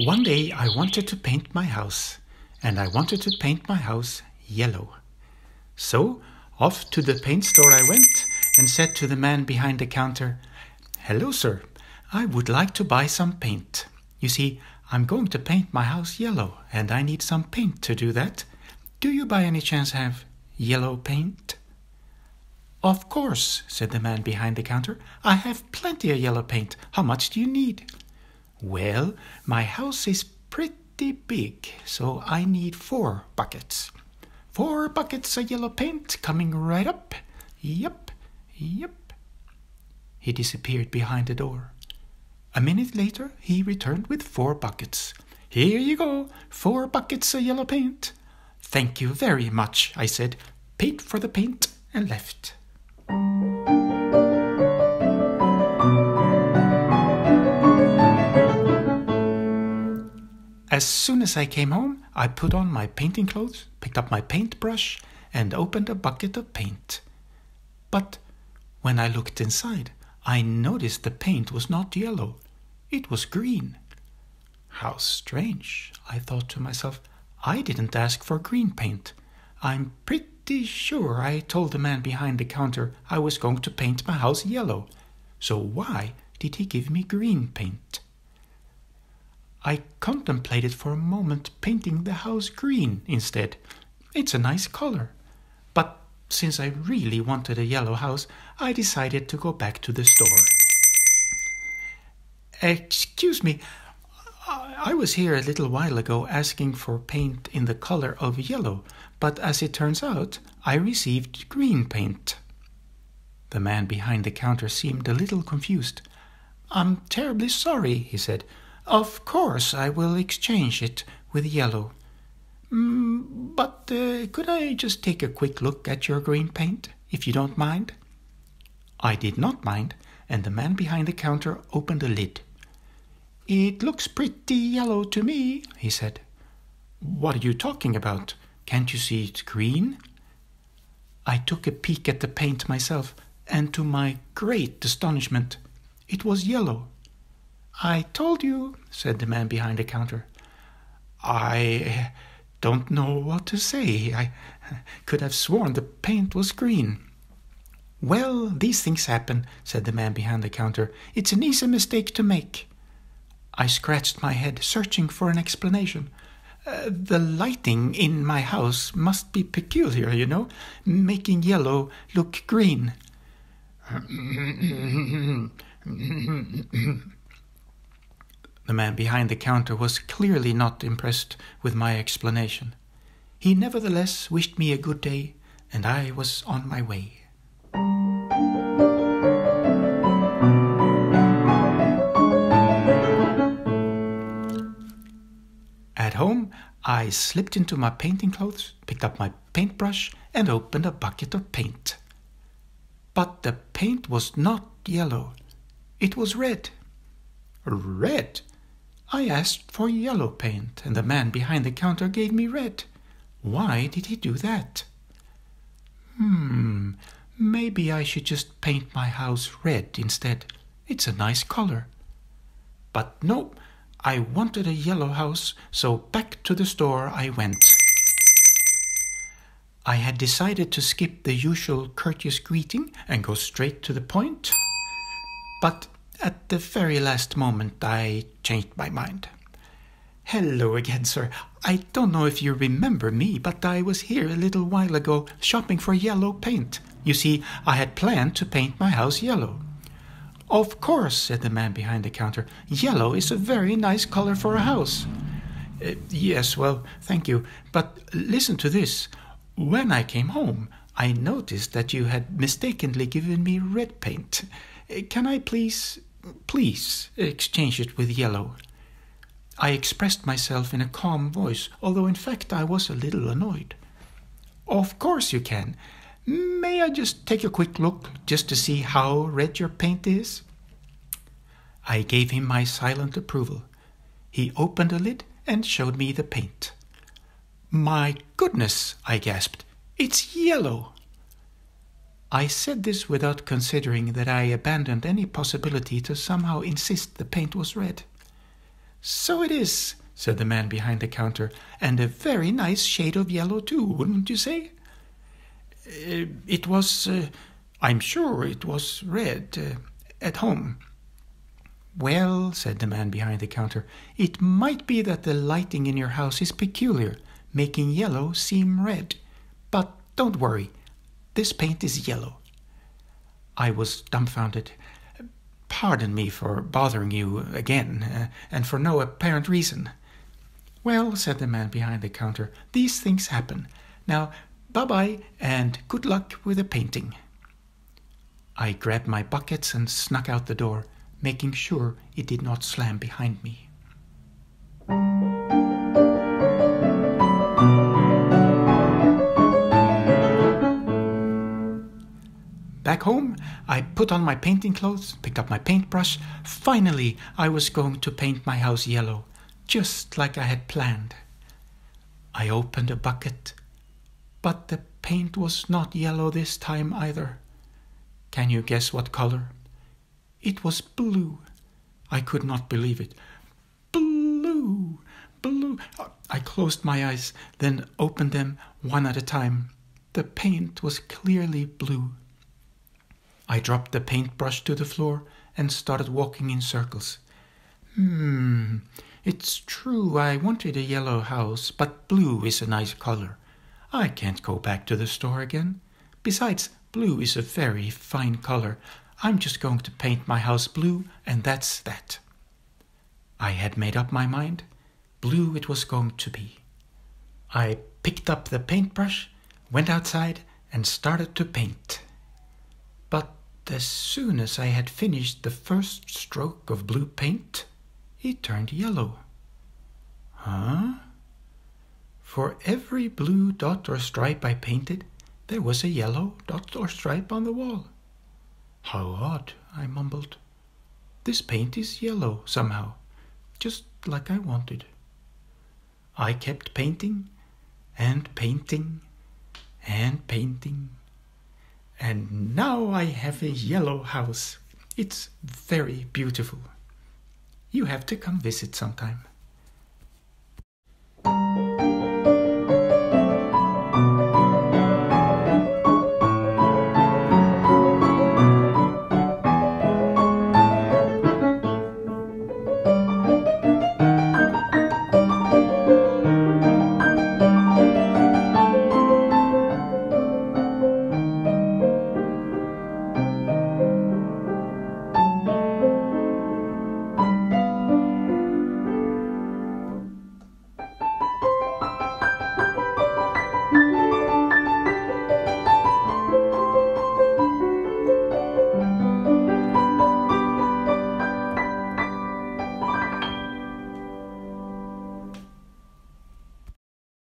One day I wanted to paint my house, and I wanted to paint my house yellow. So off to the paint store I went and said to the man behind the counter, "Hello, sir, I would like to buy some paint. You see, I'm going to paint my house yellow, and I need some paint to do that. Do you by any chance have yellow paint?" "Of course," said the man behind the counter. "I have plenty of yellow paint. How much do you need?" "Well, my house is pretty big, so I need 4 buckets. 4 buckets of yellow paint coming right up. Yep. He disappeared behind the door. A minute later, he returned with 4 buckets. "Here you go, 4 buckets of yellow paint." "Thank you very much," I said, paid for the paint, and left. As soon as I came home, I put on my painting clothes, picked up my paintbrush, and opened a bucket of paint. But when I looked inside, I noticed the paint was not yellow. It was green. How strange, I thought to myself. I didn't ask for green paint. I'm pretty sure I told the man behind the counter I was going to paint my house yellow. So why did he give me green paint? I contemplated for a moment painting the house green instead. It's a nice color. But since I really wanted a yellow house, I decided to go back to the store. "Excuse me, I was here a little while ago asking for paint in the color of yellow, but as it turns out, I received green paint." The man behind the counter seemed a little confused. "I'm terribly sorry," he said. "Of course I will exchange it with yellow. But could I just take a quick look at your green paint, if you don't mind?" I did not mind, and the man behind the counter opened a lid. "It looks pretty yellow to me," he said. "What are you talking about? Can't you see it's green?" I took a peek at the paint myself, and to my great astonishment, it was yellow. "I told you," said the man behind the counter. "I don't know what to say. I could have sworn the paint was green." "Well, these things happen," said the man behind the counter. "It's an easy mistake to make." I scratched my head, searching for an explanation. The lighting in my house must be peculiar, you know, making yellow look green." The man behind the counter was clearly not impressed with my explanation. He nevertheless wished me a good day, and I was on my way. At home, I slipped into my painting clothes, picked up my paintbrush, and opened a bucket of paint. But the paint was not yellow. It was red. Red? I asked for yellow paint, and the man behind the counter gave me red. Why did he do that? Maybe I should just paint my house red instead. It's a nice color. But no, I wanted a yellow house, so back to the store I went. I had decided to skip the usual courteous greeting and go straight to the point. But at the very last moment, I changed my mind. "Hello again, sir. I don't know if you remember me, but I was here a little while ago shopping for yellow paint. You see, I had planned to paint my house yellow." "Of course," said the man behind the counter. "Yellow is a very nice color for a house." Yes, well, thank you. But listen to this. When I came home, I noticed that you had mistakenly given me red paint. Can I please exchange it with yellow?" I expressed myself in a calm voice, although in fact I was a little annoyed. "Of course you can. May I just take a quick look, just to see how red your paint is?" I gave him my silent approval. He opened a lid and showed me the paint. "My goodness," I gasped, "it's yellow!" I said this without considering that I abandoned any possibility to somehow insist the paint was red. "So it is," said the man behind the counter, "and a very nice shade of yellow too, wouldn't you say?" It was, I'm sure it was red at home." "Well," said the man behind the counter, "it might be that the lighting in your house is peculiar, making yellow seem red. But don't worry, this paint is yellow." I was dumbfounded. "Pardon me for bothering you again, and for no apparent reason." "Well," said the man behind the counter, "these things happen. Now, bye-bye, and good luck with the painting." I grabbed my buckets and snuck out the door, making sure it did not slam behind me. Back home, I put on my painting clothes, picked up my paintbrush. Finally, I was going to paint my house yellow, just like I had planned. I opened a bucket, but the paint was not yellow this time either. Can you guess what color? It was blue. I could not believe it. Blue, blue. I closed my eyes, then opened them one at a time. The paint was clearly blue. I dropped the paintbrush to the floor and started walking in circles. It's true I wanted a yellow house, but blue is a nice color. I can't go back to the store again. Besides, blue is a very fine color. I'm just going to paint my house blue, and that's that. I had made up my mind. Blue it was going to be. I picked up the paintbrush, went outside, and started to paint. But as soon as I had finished the first stroke of blue paint, it turned yellow. Huh? For every blue dot or stripe I painted, there was a yellow dot or stripe on the wall. How odd, I mumbled. This paint is yellow somehow, just like I wanted. I kept painting and painting and painting. And now I have a yellow house. It's very beautiful. You have to come visit sometime.